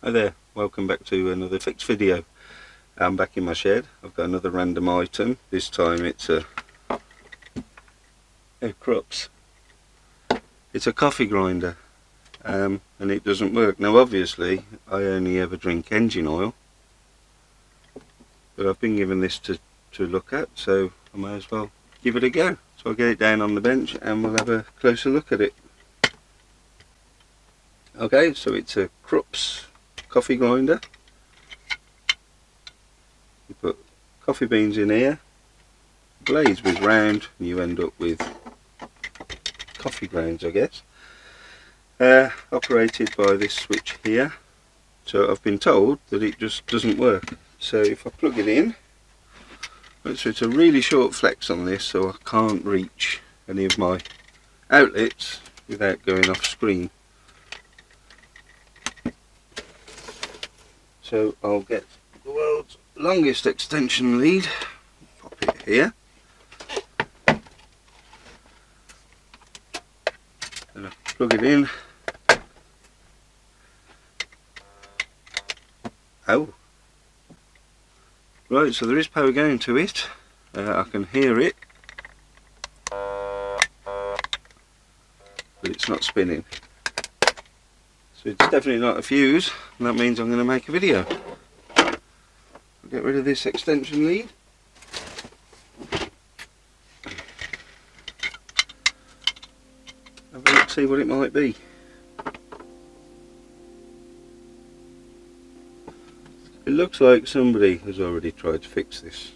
Hi there, welcome back to another fix video. I'm back in my shed. I've got another random item. This time it's a Krups. It's a coffee grinder, and it doesn't work. Now obviously I only ever drink engine oil, but I've been given this to look at, so I may as well give it a go. So I'll get it down on the bench and we'll have a closer look at it. Okay, so it's a Krups coffee grinder. You put coffee beans in here, blades with round, and you end up with coffee grounds, I guess. Operated by this switch here. So I've been told that it just doesn't work. So if I plug it in, so it's a really short flex on this, so I can't reach any of my outlets without going off screen. So I'll get the world's longest extension lead, pop it here, and I plug it in. Oh, right, so there is power going to it. I can hear it, but it's not spinning. So it's definitely not a fuse, and that means I'm going to make a video. I'll get rid of this extension lead. Have a look, see what it might be. It looks like somebody has already tried to fix this.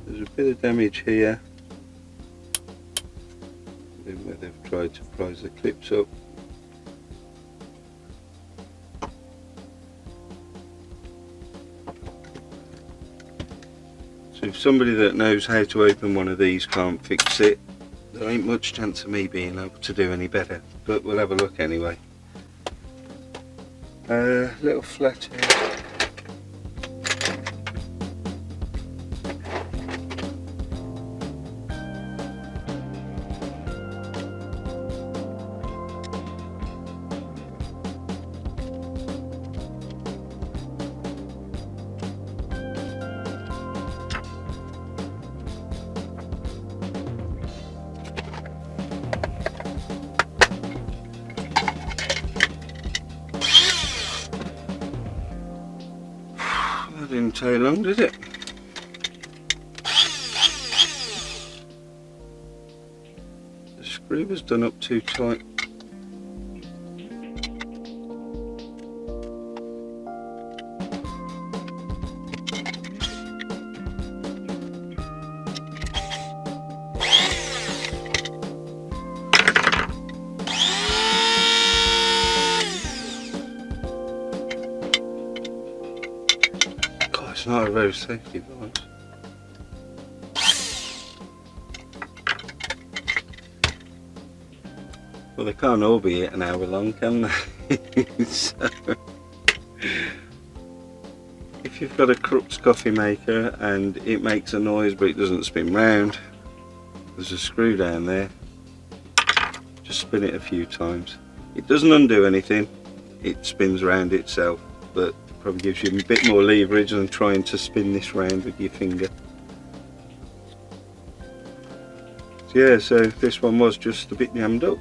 There's a bit of damage here where they've tried to prise the clips up. So if somebody that knows how to open one of these can't fix it, there ain't much chance of me being able to do any better, but we'll have a look anyway. Little flat here. That didn't take long, did it? The screw was done up too tight. It's not a very safety device. Well, they can't all be an hour long, can they? So, if you've got a Krups coffee maker and it makes a noise but it doesn't spin round, there's a screw down there. Just spin it a few times. It doesn't undo anything, it spins round itself, but probably gives you a bit more leverage than trying to spin this round with your finger. So yeah, so this one was just a bit jammed up.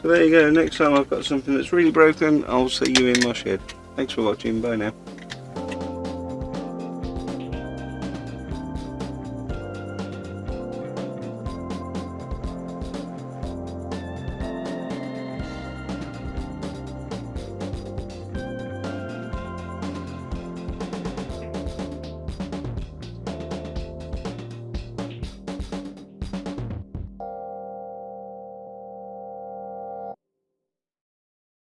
So there you go, next time I've got something that's really broken, I'll see you in my shed. Thanks for watching, bye now.